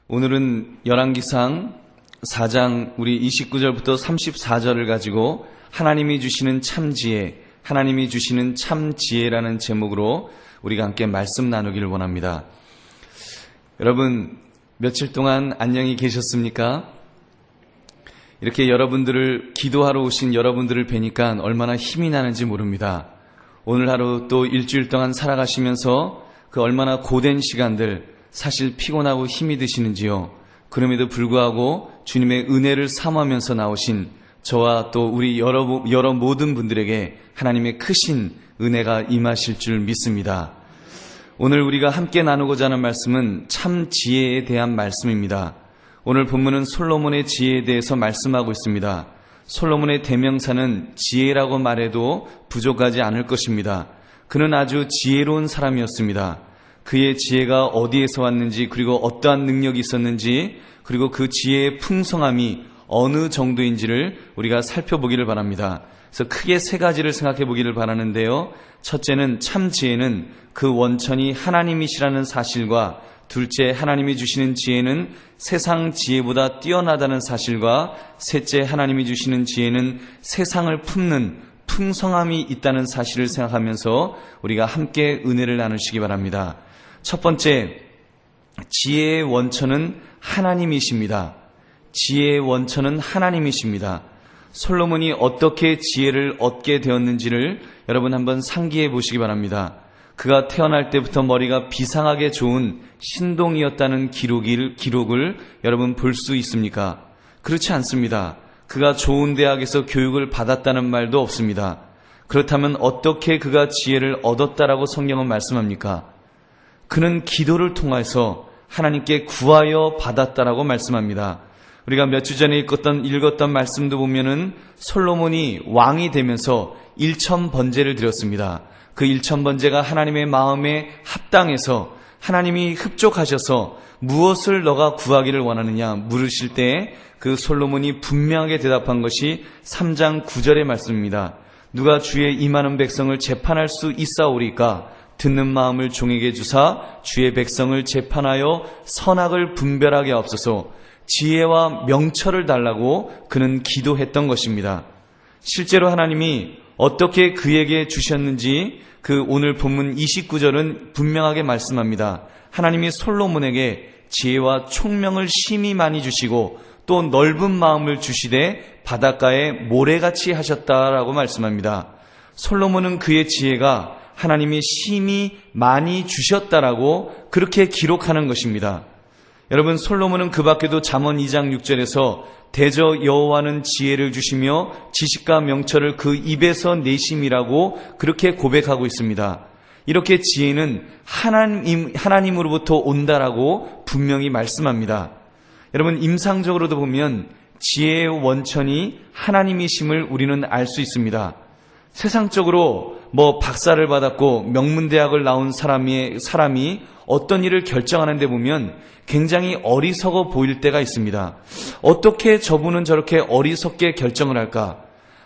오늘은 열왕기상 4장 우리 29절부터 34절을 가지고 하나님이 주시는 참지혜, 하나님이 주시는 참지혜라는 제목으로 우리가 함께 말씀 나누기를 원합니다. 여러분, 며칠 동안 안녕히 계셨습니까? 이렇게 여러분들을 기도하러 오신 여러분들을 뵈니까 얼마나 힘이 나는지 모릅니다. 오늘 하루 또 일주일 동안 살아가시면서 그 얼마나 고된 시간들, 사실 피곤하고 힘이 드시는지요. 그럼에도 불구하고 주님의 은혜를 사모하면서 나오신 저와 또 우리 여러 모든 분들에게 하나님의 크신 은혜가 임하실 줄 믿습니다. 오늘 우리가 함께 나누고자 하는 말씀은 참 지혜에 대한 말씀입니다. 오늘 본문은 솔로몬의 지혜에 대해서 말씀하고 있습니다. 솔로몬의 대명사는 지혜라고 말해도 부족하지 않을 것입니다. 그는 아주 지혜로운 사람이었습니다. 그의 지혜가 어디에서 왔는지, 그리고 어떠한 능력이 있었는지, 그리고 그 지혜의 풍성함이 어느 정도인지를 우리가 살펴보기를 바랍니다. 그래서 크게 세 가지를 생각해 보기를 바라는데요. 첫째는 참 지혜는 그 원천이 하나님이시라는 사실과, 둘째, 하나님이 주시는 지혜는 세상 지혜보다 뛰어나다는 사실과, 셋째, 하나님이 주시는 지혜는 세상을 품는 풍성함이 있다는 사실을 생각하면서 우리가 함께 은혜를 나누시기 바랍니다. 첫 번째, 지혜의 원천은 하나님이십니다. 지혜의 원천은 하나님이십니다. 솔로몬이 어떻게 지혜를 얻게 되었는지를 여러분 한번 상기해 보시기 바랍니다. 그가 태어날 때부터 머리가 비상하게 좋은 신동이었다는 기록을 여러분 볼 수 있습니까? 그렇지 않습니다. 그가 좋은 대학에서 교육을 받았다는 말도 없습니다. 그렇다면 어떻게 그가 지혜를 얻었다라고 성경은 말씀합니까? 그는 기도를 통해서 하나님께 구하여 받았다라고 말씀합니다. 우리가 몇 주 전에 읽었던 말씀도 보면은 솔로몬이 왕이 되면서 1000번제를 드렸습니다. 그 1000번제가 하나님의 마음에 합당해서 하나님이 흡족하셔서 무엇을 너가 구하기를 원하느냐 물으실 때 그 솔로몬이 분명하게 대답한 것이 3장 9절의 말씀입니다. 누가 주의 임하는 백성을 재판할 수 있사오리까? 듣는 마음을 종에게 주사 주의 백성을 재판하여 선악을 분별하게 하옵소서. 지혜와 명철을 달라고 그는 기도했던 것입니다. 실제로 하나님이 어떻게 그에게 주셨는지 그 오늘 본문 29절은 분명하게 말씀합니다. 하나님이 솔로몬에게 지혜와 총명을 심히 많이 주시고 또 넓은 마음을 주시되 바닷가에 모래같이 하셨다라고 말씀합니다. 솔로몬은 그의 지혜가 하나님이 심히 많이 주셨다라고 그렇게 기록하는 것입니다. 여러분, 솔로몬은 그 밖에도 잠언 2장 6절에서 대저 여호와는 지혜를 주시며 지식과 명철을 그 입에서 내심이라고 그렇게 고백하고 있습니다. 이렇게 지혜는 하나님으로부터 온다라고 분명히 말씀합니다. 여러분, 임상적으로도 보면 지혜의 원천이 하나님이심을 우리는 알 수 있습니다. 세상적으로 박사를 받았고 명문대학을 나온 사람이 어떤 일을 결정하는 데 보면 굉장히 어리석어 보일 때가 있습니다. 어떻게 저분은 저렇게 어리석게 결정을 할까?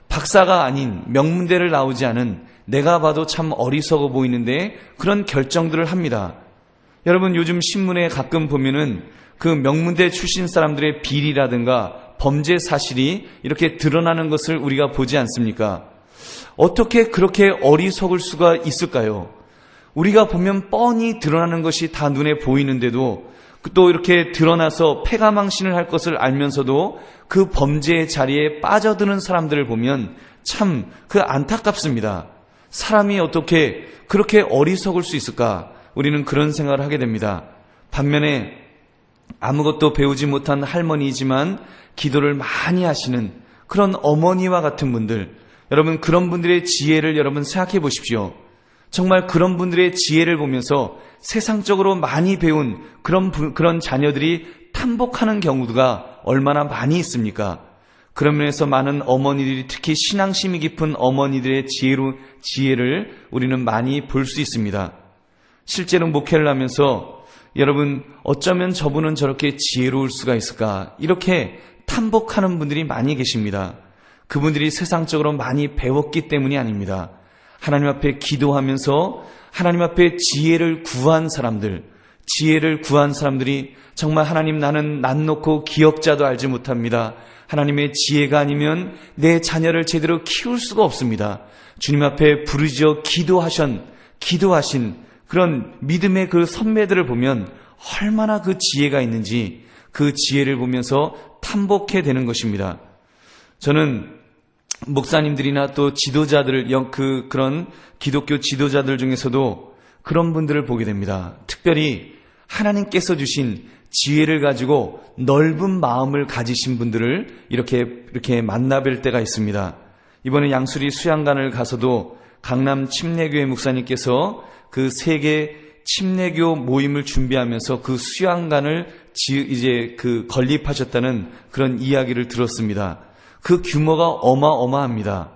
박사가 아닌 명문대를 나오지 않은 내가 봐도 참 어리석어 보이는데 그런 결정들을 합니다. 여러분, 요즘 신문에 가끔 보면은 그 명문대 출신 사람들의 비리라든가 범죄 사실이 이렇게 드러나는 것을 우리가 보지 않습니까? 어떻게 그렇게 어리석을 수가 있을까요? 우리가 보면 뻔히 드러나는 것이 다 눈에 보이는데도 또 이렇게 드러나서 패가망신을 할 것을 알면서도 그 범죄의 자리에 빠져드는 사람들을 보면 참 안타깝습니다. 사람이 어떻게 그렇게 어리석을 수 있을까? 우리는 그런 생각을 하게 됩니다. 반면에 아무것도 배우지 못한 할머니이지만 기도를 많이 하시는 그런 어머니와 같은 분들, 여러분, 그런 분들의 지혜를 여러분 생각해 보십시오. 정말 그런 분들의 지혜를 보면서 세상적으로 많이 배운 그런 자녀들이 탐복하는 경우가 얼마나 많이 있습니까? 그런 면에서 많은 어머니들이, 특히 신앙심이 깊은 어머니들의 지혜를 우리는 많이 볼 수 있습니다. 실제로 목회를 하면서 여러분, 어쩌면 저분은 저렇게 지혜로울 수가 있을까? 이렇게 탐복하는 분들이 많이 계십니다. 그분들이 세상적으로 많이 배웠기 때문이 아닙니다. 하나님 앞에 기도하면서 하나님 앞에 지혜를 구한 사람들, 지혜를 구한 사람들이 정말 하나님, 나는 난 놓고 기억자도 알지 못합니다. 하나님의 지혜가 아니면 내 자녀를 제대로 키울 수가 없습니다. 주님 앞에 부르짖어 기도하신 그런 믿음의 그 선배들을 보면 얼마나 그 지혜가 있는지 그 지혜를 보면서 탐복해 되는 것입니다. 저는 목사님들이나 또 지도자들, 그런 기독교 지도자들 중에서도 그런 분들을 보게 됩니다. 특별히 하나님께서 주신 지혜를 가지고 넓은 마음을 가지신 분들을 이렇게 만나뵐 때가 있습니다. 이번에 양수리 수양관을 가서도 강남 침례교회 목사님께서 그 세계 침례교 모임을 준비하면서 그 수양관을 건립하셨다는 그런 이야기를 들었습니다. 그 규모가 어마어마합니다.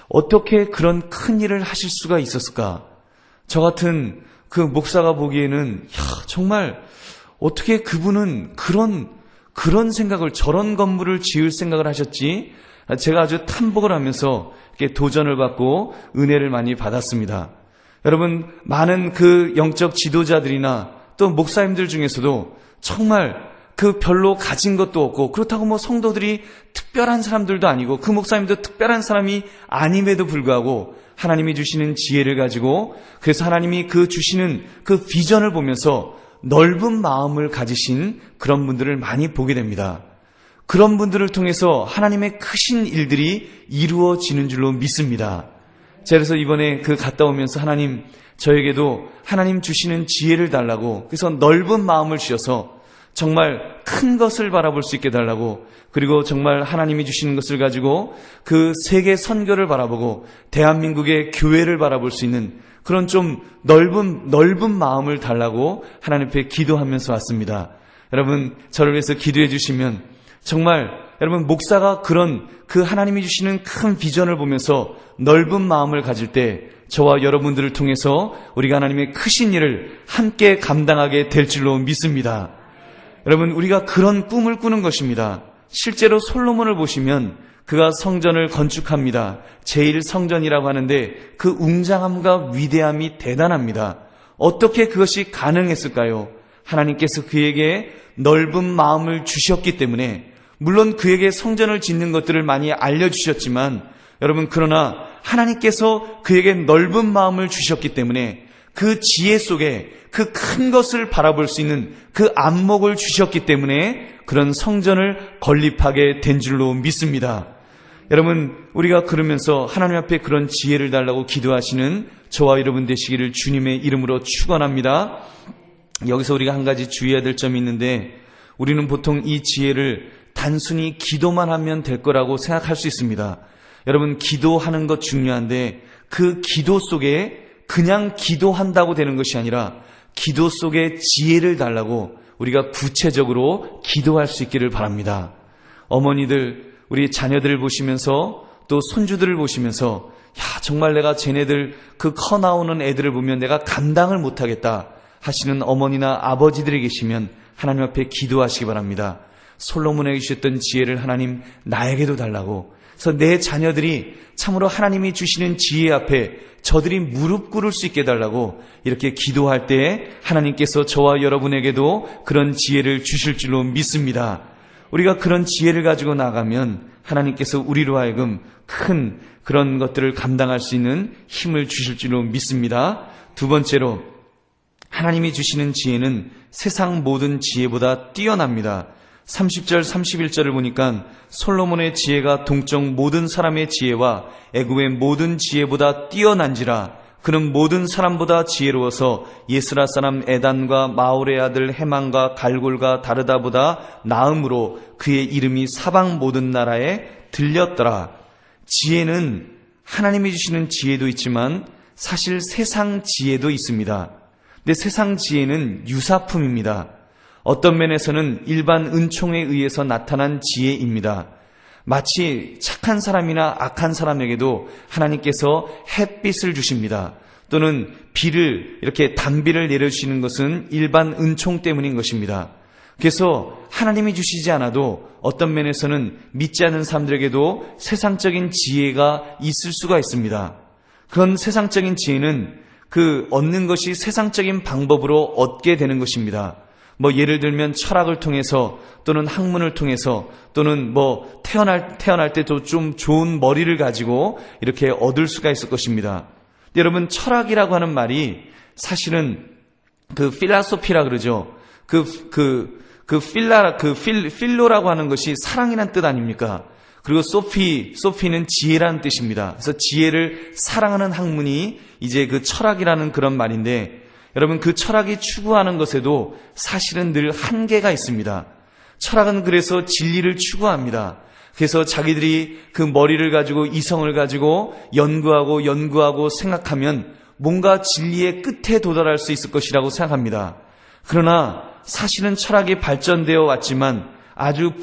어떻게 그런 큰 일을 하실 수가 있었을까? 저 같은 그 목사가 보기에는 정말 어떻게 그분은 그런 생각을, 저런 건물을 지을 생각을 하셨지? 제가 아주 탐복을 하면서 이렇게 도전을 받고 은혜를 많이 받았습니다. 여러분, 많은 그 영적 지도자들이나 또 목사님들 중에서도 정말 그 별로 가진 것도 없고, 그렇다고 성도들이 특별한 사람들도 아니고 그 목사님도 특별한 사람이 아님에도 불구하고 하나님이 주시는 지혜를 가지고, 그래서 하나님이 그 주시는 그 비전을 보면서 넓은 마음을 가지신 그런 분들을 많이 보게 됩니다. 그런 분들을 통해서 하나님의 크신 일들이 이루어지는 줄로 믿습니다. 그래서 이번에 갔다 오면서 하나님, 저에게도 하나님 주시는 지혜를 달라고, 그래서 넓은 마음을 주셔서 정말 큰 것을 바라볼 수 있게 달라고, 그리고 정말 하나님이 주시는 것을 가지고 그 세계 선교를 바라보고 대한민국의 교회를 바라볼 수 있는 그런 좀 넓은 마음을 달라고 하나님 앞에 기도하면서 왔습니다. 여러분, 저를 위해서 기도해 주시면 정말 여러분, 목사가 그런 그 하나님이 주시는 큰 비전을 보면서 넓은 마음을 가질 때 저와 여러분들을 통해서 우리가 하나님의 크신 일을 함께 감당하게 될 줄로 믿습니다. 여러분, 우리가 그런 꿈을 꾸는 것입니다. 실제로 솔로몬을 보시면 그가 성전을 건축합니다. 제1성전이라고 하는데 그 웅장함과 위대함이 대단합니다. 어떻게 그것이 가능했을까요? 하나님께서 그에게 넓은 마음을 주셨기 때문에, 물론 그에게 성전을 짓는 것들을 많이 알려주셨지만, 여러분, 그러나 하나님께서 그에게 넓은 마음을 주셨기 때문에 그 지혜 속에 그 큰 것을 바라볼 수 있는 그 안목을 주셨기 때문에 그런 성전을 건립하게 된 줄로 믿습니다. 여러분, 우리가 그러면서 하나님 앞에 그런 지혜를 달라고 기도하시는 저와 여러분 되시기를 주님의 이름으로 축원합니다. 여기서 우리가 한 가지 주의해야 될 점이 있는데, 우리는 보통 이 지혜를 단순히 기도만 하면 될 거라고 생각할 수 있습니다. 여러분, 기도하는 것 중요한데 그 기도 속에 그냥 기도한다고 되는 것이 아니라 기도 속에 지혜를 달라고 우리가 구체적으로 기도할 수 있기를 바랍니다. 어머니들, 우리 자녀들을 보시면서 또 손주들을 보시면서 정말 내가 쟤네들 그 커 나오는 애들을 보면 내가 감당을 못하겠다 하시는 어머니나 아버지들이 계시면 하나님 앞에 기도하시기 바랍니다. 솔로몬에게 주셨던 지혜를 하나님 나에게도 달라고, 그래서 내 자녀들이 참으로 하나님이 주시는 지혜 앞에 저들이 무릎 꿇을 수 있게 해달라고 이렇게 기도할 때 하나님께서 저와 여러분에게도 그런 지혜를 주실 줄로 믿습니다. 우리가 그런 지혜를 가지고 나가면 하나님께서 우리로 하여금 큰 그런 것들을 감당할 수 있는 힘을 주실 줄로 믿습니다. 두 번째로, 하나님이 주시는 지혜는 세상 모든 지혜보다 뛰어납니다. 30절 31절을 보니까 솔로몬의 지혜가 동쪽 모든 사람의 지혜와 애굽의 모든 지혜보다 뛰어난지라, 그는 모든 사람보다 지혜로워서 예스라 사람 에단과 마올의 아들 헤만과 갈골과 다르다보다 나음으로 그의 이름이 사방 모든 나라에 들렸더라. 지혜는 하나님이 주시는 지혜도 있지만 사실 세상 지혜도 있습니다. 근데 세상 지혜는 유사품입니다. 어떤 면에서는 일반 은총에 의해서 나타난 지혜입니다. 마치 착한 사람이나 악한 사람에게도 하나님께서 햇빛을 주십니다. 또는 비를, 이렇게 단비를 내려주시는 것은 일반 은총 때문인 것입니다. 그래서 하나님이 주시지 않아도 어떤 면에서는 믿지 않는 사람들에게도 세상적인 지혜가 있을 수가 있습니다. 그런 세상적인 지혜는 얻는 것이 세상적인 방법으로 얻게 되는 것입니다. 예를 들면 철학을 통해서 또는 학문을 통해서 또는 태어날 때도 좀 좋은 머리를 가지고 이렇게 얻을 수가 있을 것입니다. 여러분, 철학이라고 하는 말이 사실은 필라소피라 그러죠. 필로라고 하는 것이 사랑이란 뜻 아닙니까? 그리고 소피는 지혜라는 뜻입니다. 그래서 지혜를 사랑하는 학문이 이제 철학이라는 그런 말인데, 여러분, 그 철학이 추구하는 것에도 사실은 늘 한계가 있습니다. 철학은 그래서 진리를 추구합니다. 그래서 자기들이 그 머리를 가지고 이성을 가지고 연구하고 생각하면 뭔가 진리의 끝에 도달할 수 있을 것이라고 생각합니다. 그러나 사실은 철학이 발전되어 왔지만 아주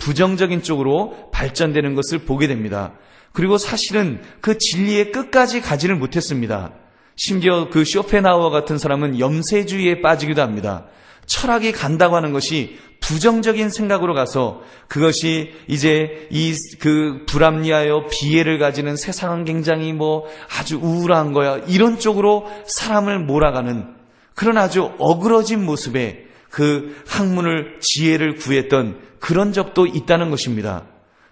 부정적인 쪽으로 발전되는 것을 보게 됩니다. 그리고 사실은 그 진리의 끝까지 가지를 못했습니다. 심지어 쇼펜하우어 같은 사람은 염세주의에 빠지기도 합니다. 철학이 간다고 하는 것이 부정적인 생각으로 가서 그것이 이제 불합리하여 비애를 가지는 세상은 굉장히 아주 우울한 거야, 이런 쪽으로 사람을 몰아가는 그런 아주 어그러진 모습의 학문을, 지혜를 구했던 그런 적도 있다는 것입니다.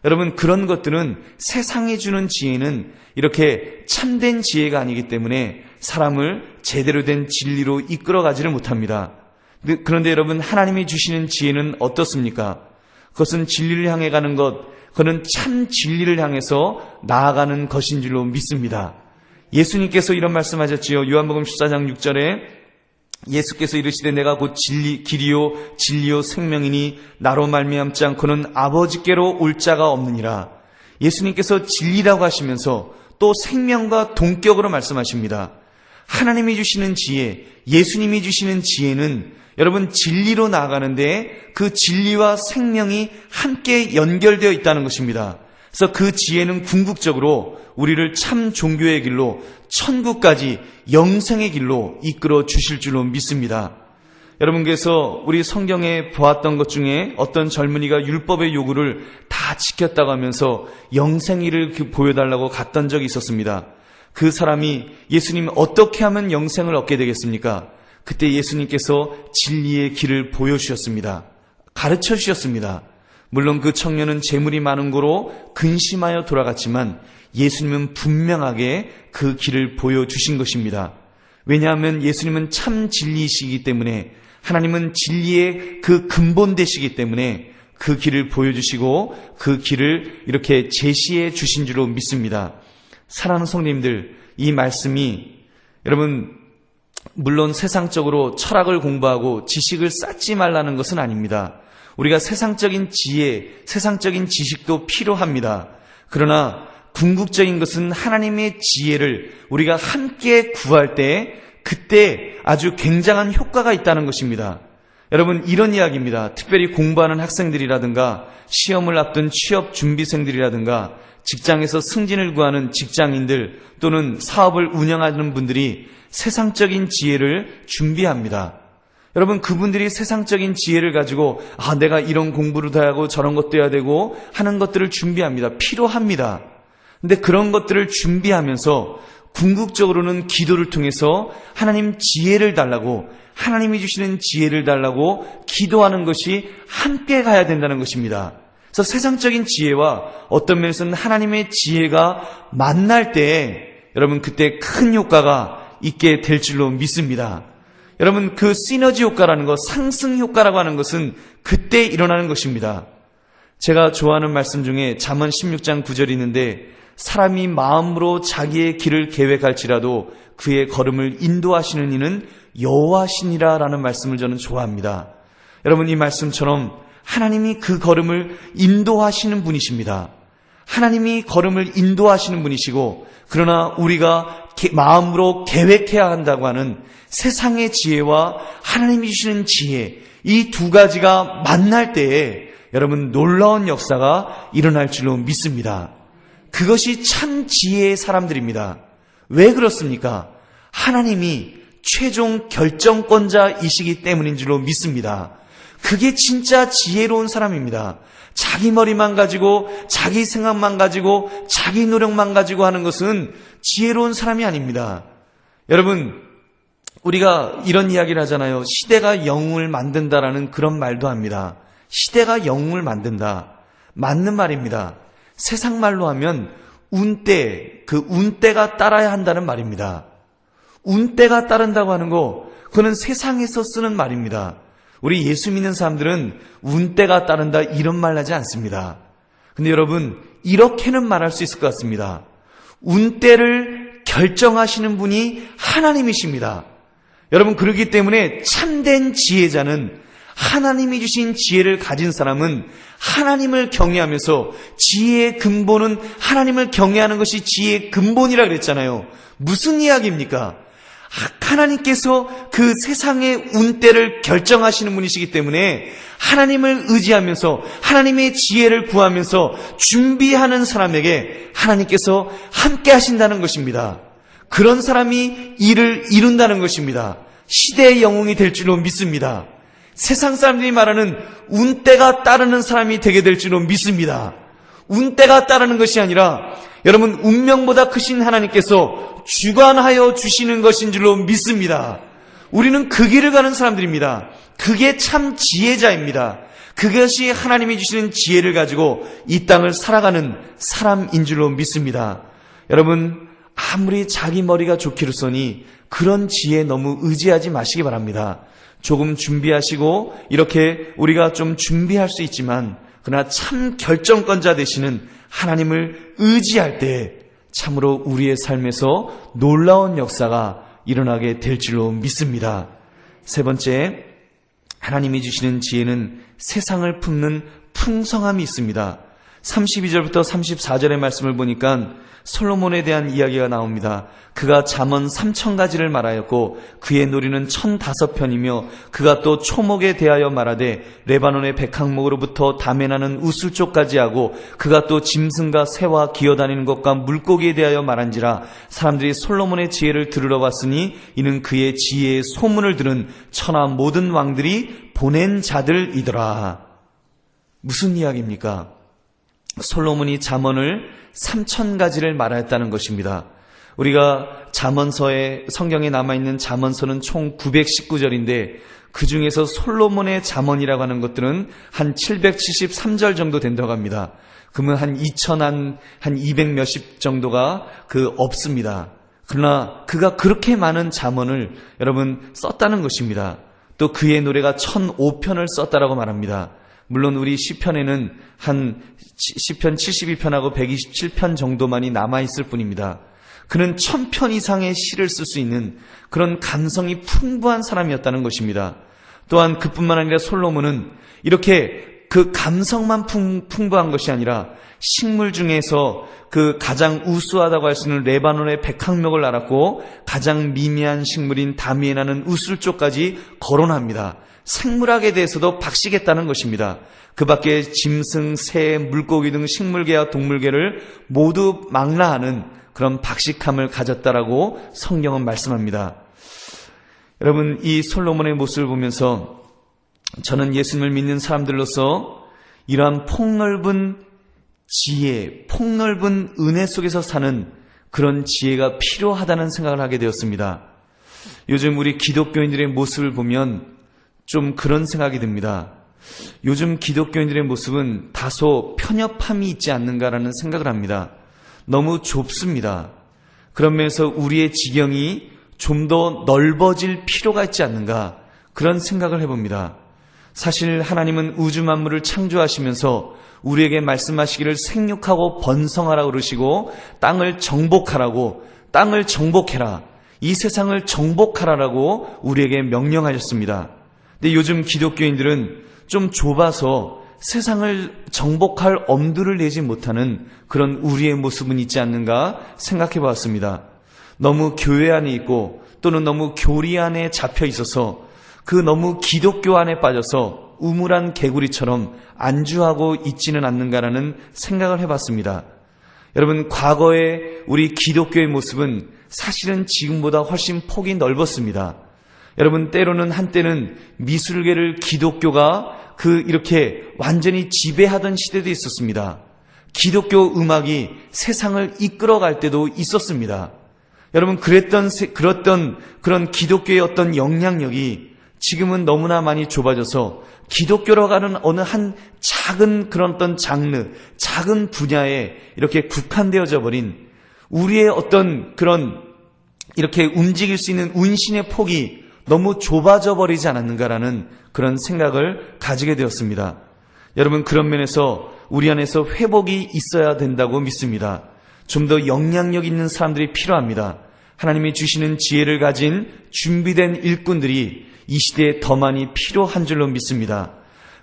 여러분, 그런 것들은 세상이 주는 지혜는 이렇게 참된 지혜가 아니기 때문에 사람을 제대로 된 진리로 이끌어가지를 못합니다. 그런데 여러분, 하나님이 주시는 지혜는 어떻습니까? 그것은 진리를 향해 가는 것, 그는 참 진리를 향해서 나아가는 것인 줄로 믿습니다. 예수님께서 이런 말씀하셨지요. 요한복음 14장 6절에 예수께서 이르시되 내가 곧 길이요 진리요 생명이니 나로 말미암지 않고는 아버지께로 올 자가 없느니라. 예수님께서 진리라고 하시면서 또 생명과 동격으로 말씀하십니다. 하나님이 주시는 지혜, 예수님이 주시는 지혜는 여러분 진리로 나아가는데 그 진리와 생명이 함께 연결되어 있다는 것입니다. 그래서 그 지혜는 궁극적으로 우리를 참 종교의 길로, 천국까지 영생의 길로 이끌어 주실 줄로 믿습니다. 여러분께서 우리 성경에 보았던 것 중에 어떤 젊은이가 율법의 요구를 다 지켰다고 하면서 영생일을 보여달라고 갔던 적이 있었습니다. 그 사람이 예수님 어떻게 하면 영생을 얻게 되겠습니까? 그때 예수님께서 진리의 길을 보여주셨습니다. 가르쳐 주셨습니다. 물론 그 청년은 재물이 많은 거로 근심하여 돌아갔지만 예수님은 분명하게 그 길을 보여주신 것입니다. 왜냐하면 예수님은 참 진리이시기 때문에, 하나님은 진리의 그 근본 되시기 때문에 그 길을 보여주시고 그 길을 이렇게 제시해 주신 줄로 믿습니다. 사랑하는 성도님들, 이 말씀이 여러분 물론 세상적으로 철학을 공부하고 지식을 쌓지 말라는 것은 아닙니다. 우리가 세상적인 지혜, 세상적인 지식도 필요합니다. 그러나 궁극적인 것은 하나님의 지혜를 우리가 함께 구할 때 그때 아주 굉장한 효과가 있다는 것입니다. 여러분, 이런 이야기입니다. 특별히 공부하는 학생들이라든가 시험을 앞둔 취업 준비생들이라든가 직장에서 승진을 구하는 직장인들 또는 사업을 운영하는 분들이 세상적인 지혜를 준비합니다. 여러분, 그분들이 세상적인 지혜를 가지고 내가 이런 공부를 해야 하고 저런 것도 해야 되고 하는 것들을 준비합니다. 필요합니다. 근데 그런 것들을 준비하면서 궁극적으로는 기도를 통해서 하나님 지혜를 달라고, 하나님이 주시는 지혜를 달라고 기도하는 것이 함께 가야 된다는 것입니다. 그래서 세상적인 지혜와 어떤 면에서는 하나님의 지혜가 만날 때 여러분 그때 큰 효과가 있게 될 줄로 믿습니다. 여러분, 그 시너지 효과라는 것, 상승 효과라고 하는 것은 그때 일어나는 것입니다. 제가 좋아하는 말씀 중에 잠언 16장 9절이 있는데, 사람이 마음으로 자기의 길을 계획할지라도 그의 걸음을 인도하시는 이는 여호와시니라 라는 말씀을 저는 좋아합니다. 여러분, 이 말씀처럼 하나님이 그 걸음을 인도하시는 분이십니다. 하나님이 걸음을 인도하시는 분이시고, 그러나 우리가 마음으로 계획해야 한다고 하는 세상의 지혜와 하나님이 주시는 지혜, 이 두 가지가 만날 때에 여러분 놀라운 역사가 일어날 줄로 믿습니다. 그것이 참 지혜의 사람들입니다. 왜 그렇습니까? 하나님이 최종 결정권자이시기 때문인 줄로 믿습니다. 그게 진짜 지혜로운 사람입니다. 자기 머리만 가지고, 자기 생각만 가지고, 자기 노력만 가지고 하는 것은 지혜로운 사람이 아닙니다. 여러분, 우리가 이런 이야기를 하잖아요. 시대가 영웅을 만든다라는 그런 말도 합니다. 시대가 영웅을 만든다. 맞는 말입니다. 세상 말로 하면 운때, 그 운때가 따라야 한다는 말입니다. 운때가 따른다고 하는 거, 그거는 세상에서 쓰는 말입니다. 우리 예수 믿는 사람들은 운때가 따른다 이런 말 하지 않습니다. 근데 여러분, 이렇게는 말할 수 있을 것 같습니다. 운때를 결정하시는 분이 하나님이십니다. 여러분, 그렇기 때문에 참된 지혜자는, 하나님이 주신 지혜를 가진 사람은 하나님을 경외하면서, 지혜의 근본은 하나님을 경외하는 것이 지혜의 근본이라 그랬잖아요. 무슨 이야기입니까? 하나님께서 그 세상의 운때를 결정하시는 분이시기 때문에 하나님을 의지하면서 하나님의 지혜를 구하면서 준비하는 사람에게 하나님께서 함께 하신다는 것입니다. 그런 사람이 일을 이룬다는 것입니다. 시대의 영웅이 될 줄로 믿습니다. 세상 사람들이 말하는 운때가 따르는 사람이 되게 될 줄로 믿습니다. 운때가 따르는 것이 아니라 여러분, 운명보다 크신 하나님께서 주관하여 주시는 것인 줄로 믿습니다. 우리는 그 길을 가는 사람들입니다. 그게 참 지혜자입니다. 그것이 하나님이 주시는 지혜를 가지고 이 땅을 살아가는 사람인 줄로 믿습니다. 여러분, 아무리 자기 머리가 좋기로서니 그런 지혜에 너무 의지하지 마시기 바랍니다. 조금 준비하시고 이렇게 우리가 좀 준비할 수 있지만, 그러나 참 결정권자 되시는 하나님을 의지할 때 참으로 우리의 삶에서 놀라운 역사가 일어나게 될 줄로 믿습니다. 세 번째, 하나님이 주시는 지혜는 세상을 품는 풍성함이 있습니다. 32절부터 34절의 말씀을 보니까 솔로몬에 대한 이야기가 나옵니다. 그가 잠언 3000가지를 말하였고 그의 놀이는 1005편이며 그가 또 초목에 대하여 말하되 레바논의 백항목으로부터 담에나는 우슬쪽까지 하고 그가 또 짐승과 새와 기어다니는 것과 물고기에 대하여 말한지라. 사람들이 솔로몬의 지혜를 들으러 왔으니 이는 그의 지혜의 소문을 들은 천하 모든 왕들이 보낸 자들이더라. 무슨 이야기입니까? 솔로몬이 잠언을 3000가지를 말하였다는 것입니다. 우리가 잠언서에, 성경에 남아있는 잠언서는 총 919절인데 그 중에서 솔로몬의 잠언이라고 하는 것들은 한 773절 정도 된다고 합니다. 그러면 한 200 몇십 정도가 없습니다. 그러나 그가 그렇게 많은 잠언을 여러분 썼다는 것입니다. 또 그의 노래가 1005편을 썼다라고 말합니다. 물론 우리 시편에는 한 시편 72편하고 127편 정도만이 남아있을 뿐입니다. 그는 1000편 이상의 시를 쓸 수 있는 그런 감성이 풍부한 사람이었다는 것입니다. 또한 그뿐만 아니라 솔로몬은 이렇게 그 감성만 풍부한 것이 아니라 식물 중에서 그 가장 우수하다고 할 수 있는 레바논의 백항목을 알았고 가장 미미한 식물인 다미에 나는 우슬쪽까지 거론합니다. 생물학에 대해서도 박시겠다는 것입니다. 그 밖에 짐승, 새, 물고기 등 식물계와 동물계를 모두 망라하는 그런 박식함을 가졌다라고 성경은 말씀합니다. 여러분, 이 솔로몬의 모습을 보면서 저는 예수님을 믿는 사람들로서 이러한 폭넓은 지혜, 폭넓은 은혜 속에서 사는 그런 지혜가 필요하다는 생각을 하게 되었습니다. 요즘 우리 기독교인들의 모습을 보면 좀 그런 생각이 듭니다. 요즘 기독교인들의 모습은 다소 편협함이 있지 않는가라는 생각을 합니다. 너무 좁습니다. 그런 면에서 우리의 지경이 좀 더 넓어질 필요가 있지 않는가, 그런 생각을 해봅니다. 사실 하나님은 우주 만물을 창조하시면서 우리에게 말씀하시기를 생육하고 번성하라고 그러시고 땅을 정복하라고, 땅을 정복해라, 이 세상을 정복하라라고 우리에게 명령하셨습니다. 근데 요즘 기독교인들은 좀 좁아서 세상을 정복할 엄두를 내지 못하는 그런 우리의 모습은 있지 않는가 생각해 보았습니다. 너무 교회 안에 있고 또는 너무 교리 안에 잡혀 있어서 그 너무 기독교 안에 빠져서 우물한 개구리처럼 안주하고 있지는 않는가라는 생각을 해봤습니다. 여러분, 과거의 우리 기독교의 모습은 사실은 지금보다 훨씬 폭이 넓었습니다. 여러분, 때로는 한때는 미술계를 기독교가 이렇게 완전히 지배하던 시대도 있었습니다. 기독교 음악이 세상을 이끌어갈 때도 있었습니다. 여러분, 그랬던 그런 기독교의 어떤 영향력이 지금은 너무나 많이 좁아져서 기독교라고 하는 어느 한 작은 그런 어떤 장르, 작은 분야에 이렇게 국한되어져 버린 우리의 어떤 그런 이렇게 움직일 수 있는 운신의 폭이 너무 좁아져 버리지 않았는가라는 그런 생각을 가지게 되었습니다. 여러분, 그런 면에서 우리 안에서 회복이 있어야 된다고 믿습니다. 좀 더 영향력 있는 사람들이 필요합니다. 하나님이 주시는 지혜를 가진 준비된 일꾼들이 이 시대에 더 많이 필요한 줄로 믿습니다.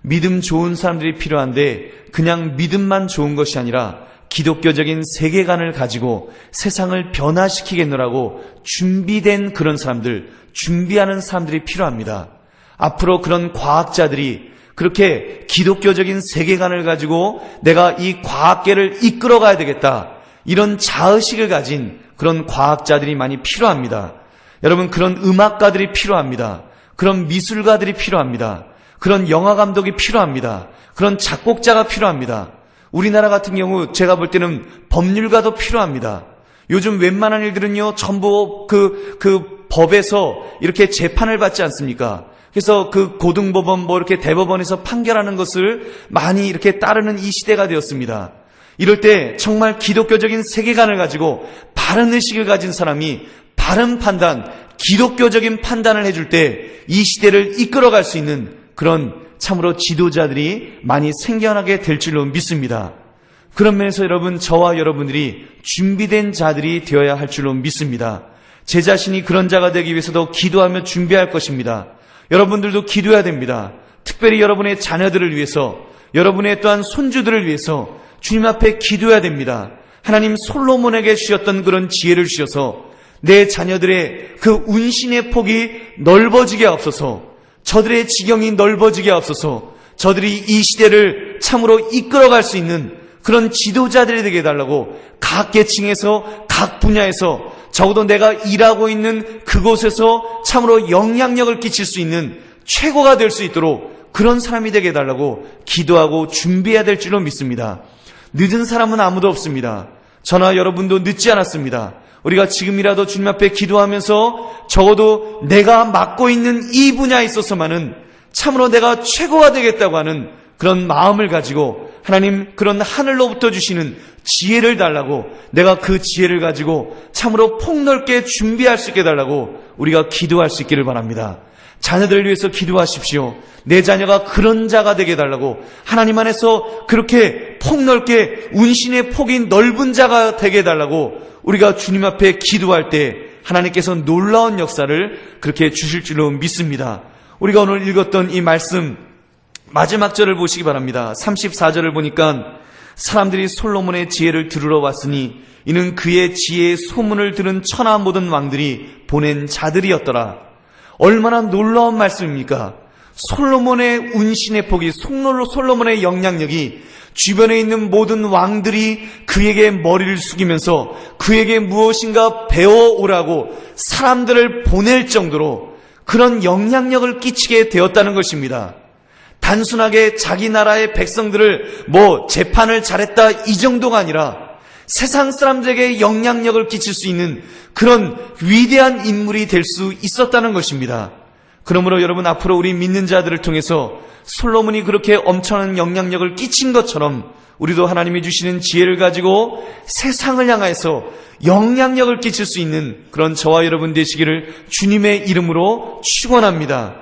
믿음 좋은 사람들이 필요한데 그냥 믿음만 좋은 것이 아니라 기독교적인 세계관을 가지고 세상을 변화시키겠노라고 준비된 그런 사람들, 준비하는 사람들이 필요합니다. 앞으로 그런 과학자들이 그렇게 기독교적인 세계관을 가지고 내가 이 과학계를 이끌어가야 되겠다, 이런 자의식을 가진 그런 과학자들이 많이 필요합니다. 여러분, 그런 음악가들이 필요합니다. 그런 미술가들이 필요합니다. 그런 영화감독이 필요합니다. 그런 작곡자가 필요합니다. 우리나라 같은 경우 제가 볼 때는 법률가도 필요합니다. 요즘 웬만한 일들은요, 전부 그 법에서 이렇게 재판을 받지 않습니까? 그래서 그 고등법원 이렇게 대법원에서 판결하는 것을 많이 이렇게 따르는 이 시대가 되었습니다. 이럴 때 정말 기독교적인 세계관을 가지고 바른 의식을 가진 사람이 바른 판단, 기독교적인 판단을 해줄 때 이 시대를 이끌어갈 수 있는 그런 참으로 지도자들이 많이 생겨나게 될 줄로 믿습니다. 그런 면에서 여러분, 저와 여러분들이 준비된 자들이 되어야 할 줄로 믿습니다. 제 자신이 그런 자가 되기 위해서도 기도하며 준비할 것입니다. 여러분들도 기도해야 됩니다. 특별히 여러분의 자녀들을 위해서, 여러분의 또한 손주들을 위해서 주님 앞에 기도해야 됩니다. 하나님 솔로몬에게 주셨던 그런 지혜를 주셔서 내 자녀들의 그 운신의 폭이 넓어지게 하옵소서, 저들의 지경이 넓어지게 하옵소서, 저들이 이 시대를 참으로 이끌어갈 수 있는 그런 지도자들이 되게 해달라고, 각 계층에서 각 분야에서 적어도 내가 일하고 있는 그곳에서 참으로 영향력을 끼칠 수 있는 최고가 될 수 있도록 그런 사람이 되게 해달라고 기도하고 준비해야 될 줄로 믿습니다. 늦은 사람은 아무도 없습니다. 저나 여러분도 늦지 않았습니다. 우리가 지금이라도 주님 앞에 기도하면서 적어도 내가 맡고 있는 이 분야에 있어서만은 참으로 내가 최고가 되겠다고 하는 그런 마음을 가지고 하나님 그런 하늘로부터 주시는 지혜를 달라고, 내가 그 지혜를 가지고 참으로 폭넓게 준비할 수 있게 달라고 우리가 기도할 수 있기를 바랍니다. 자녀들을 위해서 기도하십시오. 내 자녀가 그런 자가 되게 해달라고, 하나님 안에서 그렇게 폭넓게 운신의 폭이 넓은 자가 되게 해달라고 우리가 주님 앞에 기도할 때 하나님께서 놀라운 역사를 그렇게 주실 줄로 믿습니다. 우리가 오늘 읽었던 이 말씀 마지막 절을 보시기 바랍니다. 34절을 보니까 사람들이 솔로몬의 지혜를 들으러 왔으니 이는 그의 지혜의 소문을 들은 천하 모든 왕들이 보낸 자들이었더라. 얼마나 놀라운 말씀입니까? 솔로몬의 운신의 폭이, 솔로몬의 영향력이 주변에 있는 모든 왕들이 그에게 머리를 숙이면서 그에게 무엇인가 배워오라고 사람들을 보낼 정도로 그런 영향력을 끼치게 되었다는 것입니다. 단순하게 자기 나라의 백성들을 재판을 잘했다 이 정도가 아니라 세상 사람들에게 영향력을 끼칠 수 있는 그런 위대한 인물이 될 수 있었다는 것입니다. 그러므로 여러분, 앞으로 우리 믿는 자들을 통해서 솔로몬이 그렇게 엄청난 영향력을 끼친 것처럼 우리도 하나님이 주시는 지혜를 가지고 세상을 향해서 영향력을 끼칠 수 있는 그런 저와 여러분 되시기를 주님의 이름으로 축원합니다.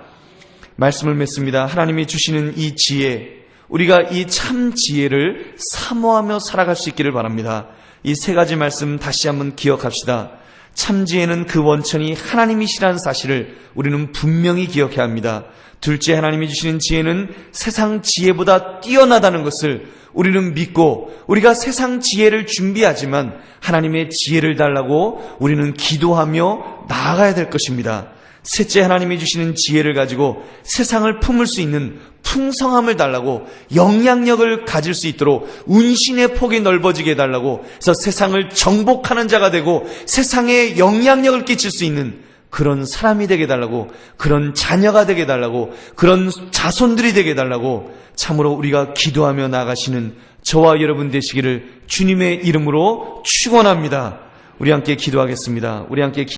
말씀을 맺습니다. 하나님이 주시는 이 지혜, 우리가 이 참 지혜를 사모하며 살아갈 수 있기를 바랍니다. 이 세 가지 말씀 다시 한번 기억합시다. 참 지혜는 그 원천이 하나님이시라는 사실을 우리는 분명히 기억해야 합니다. 둘째, 하나님이 주시는 지혜는 세상 지혜보다 뛰어나다는 것을 우리는 믿고, 우리가 세상 지혜를 준비하지만 하나님의 지혜를 달라고 우리는 기도하며 나아가야 될 것입니다. 셋째, 하나님이 주시는 지혜를 가지고 세상을 품을 수 있는 풍성함을 달라고, 영향력을 가질 수 있도록 운신의 폭이 넓어지게 해달라고, 그래서 세상을 정복하는 자가 되고 세상에 영향력을 끼칠 수 있는 그런 사람이 되게 해달라고, 그런 자녀가 되게 해달라고, 그런 자손들이 되게 해달라고 참으로 우리가 기도하며 나아가시는 저와 여러분 되시기를 주님의 이름으로 축원합니다. 우리 함께 기도하겠습니다. 우리 함께